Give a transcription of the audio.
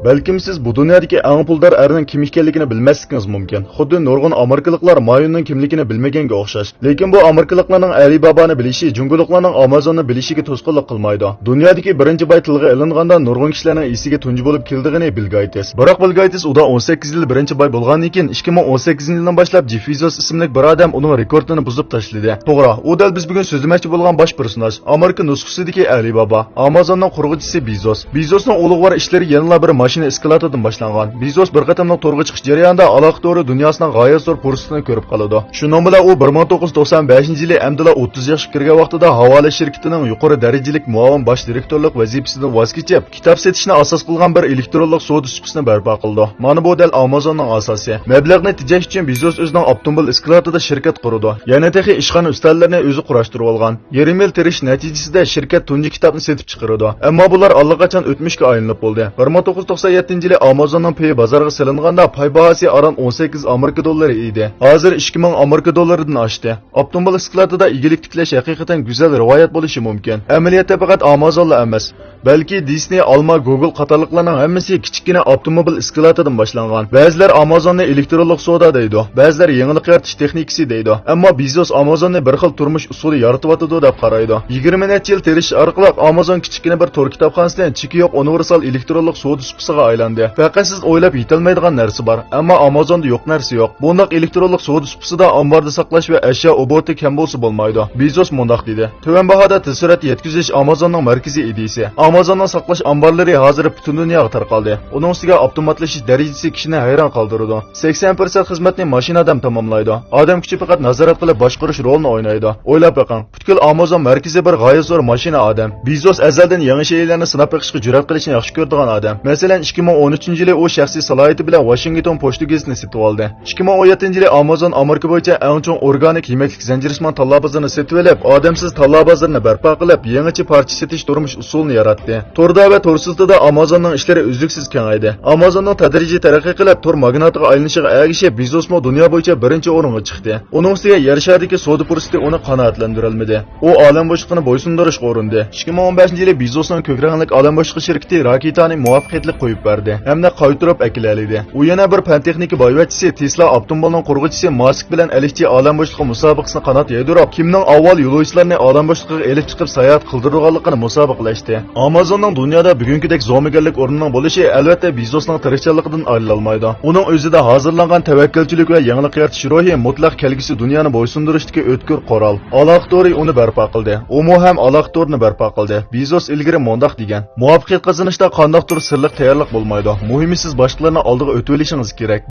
Balkim siz bu dunyodagi eng puldor erning kim ekanligini bilmasligingiz mumkin. Xuddi nurg'un Amerikaliklar Mayunning kimligini bilmaganga o'xshash. Lekin bu Amerikaliklarning Alibaba'ni bilishi, Junguliklarning Amazonni bilishiga to'sqinlik qilmaydi. Dunyodagi birinchi boy tilga ilinganda nurg'un kishilarning esiga tunji bo'lib keldigini Bill Gates. Biroq Bill Gates uda 18 yil birinchi boy bo'lgandan keyin 2018-yildan boshlab Jeff Bezos ismli bir odam uning rekordini buzib tashladi. To'g'ri, u dal biz bugun so'zlamoqchi bo'lgan bosh personaj Amerika nusxasidagi Alibaba, Amazonning qurg'uvchisi Bezos. Bezosning ulug'vor ishlari yana bir mashina eskalatordan boshlangan. Bezos bir qatamliq to'rga chiqish jarayonida aloqador dunyosining g'oyat zo'r fursatini ko'rib qoladi. Shundan bilan u 1995-yili amdila 30 yoshga kirgan vaqtida havola shirkatining yuqori darajalik muavin bosh direktorlik vazifasidan voz kechib, kitob sotishni asos qilgan bir elektronlik savdo supisini barpo qildi. Mana bu dal Amazonning asosi. Mablag'ni tejash uchun Bezos o'zining avtomobil eskalatorida shirkat qurdi. Yana texi ishxona ustallarini o'zi qurashtirib olgan. Yarim yil tirish natijasida shirkat tunji kitobni sotib chiqardi. Ammo bular allaqachon o'tmishga aylanib bo'ldi. 1997-yili Amazonning pay bozorga solinganda pay bahosi aron 18 Amerika dollari edi. Hozir 2000 Amerika dollaridan oshdi. Avtomobil eskalatorida egilik tiklash haqiqatan go'zal rivoyat bo'lishi mumkin. Amaliyotda faqat Amazonla emas, balki Disney, Alma, Google qatorliqlarning hammasi kichkina avtomobil eskalatoridan boshlangan. Ba'zilar Amazonni elektronlik savdo deydi, ba'zilar yangilik yaratish texnikasi deydi. Ammo Bezos Amazonni bir xil turmush usuli yaratyapti deb qaraydi. 20 necha yil terish orqali Amazon kichkina bir tor kitobxonasidan cheki yo'q universal elektronlik savdo supisiga aylandi. Faqat siz o'ylab yetolmaydigan narsa bor, ammo Amazonda yo'q narsa yo'q. Bunday elektronlik savdo supisida omborda saqlash va ashyo oboti kam bo'lsa bo'lmaydi. Bezos mundaq dedi: "Tuvan bahoda tez surat yetkazish Amazonning markaziy ideyasi. Amazonning saqlash omborlari hozir butun dunyoga tarqaldi. Uning ustiga avtomatlashish darajasi kishini hayron qoldiradi. 80% xizmatni mashina odam tamomlaydi. Odam kuchi faqat nazorat qilib boshqarish rolini o'ynaydi. O'ylab boqing, butkul Amazon markaziy bir g'oyat zo'r mashina odam. Bezos azaldan yangi shaylarni sinab chiqishga jur'at qilishni yaxshi ko'radigan odam. Masalan, 2013-yili u shaxsiy salohiyati bilan Washington pochta gazetini sotib oldi. 2017-yili Amazon Amerika bo'yicha eng chong organik yemaklik zanjirishman talla bozorini sotib olib, odamsiz talla bozorini barpo qilib, yangicha parcha sotish turmush usulini yaratdi. Torda va torsizda Amazonning ishlari uzluksiz kengaydi. Amazonning tadrijiy taraqqiy qilib tor magnatiga aylanishiga ergishib, Bezos dunyo bo'yicha birinchi o'ringa chiqdi. Uning ustiga yer sharidagi savdo fursati uni qanoatlantirolmadi. U olam boshliqini bo'ysundirishga urindi. 2015-yili Bezosning ko'kranlik olam boshliq shirkati raketani muvaffaqiyatli qo'yib berdi hamda qaytarib akilaladi. U yana bir fan texnika boyvachisi Tesla avtomobilining qurg'uvchisi Musk bilan elishchi olam boshliq musobaqasini qanot yaydirib, kimning avval yo'lovchilarni olam boshliqiga elib chiqib sayohat qildirganligini musobaqalashdi. Amazonning dunyoda bugünkidek zo'migarlik o'rnining bo'lishi albatta Bezosning tirikchilikdan ayrilmaydi. Uning o'zida hozirlangan tavakkalchilik va yangilik yaratish ruhi mutlaq kelgusi dunyoni bo'ysundirishdagi o'tkir qoral. Allohtori uni barpo qildi. U ham Allohtorni barpo qildi. Bezos ilgari mondoq degan: "Muvaffaqiyat qozonishda qandaqdir sirliq tayyorlik bo'lmaydi. Muhimi siz boshqalarning oldiga o'tib olishingiz kerak."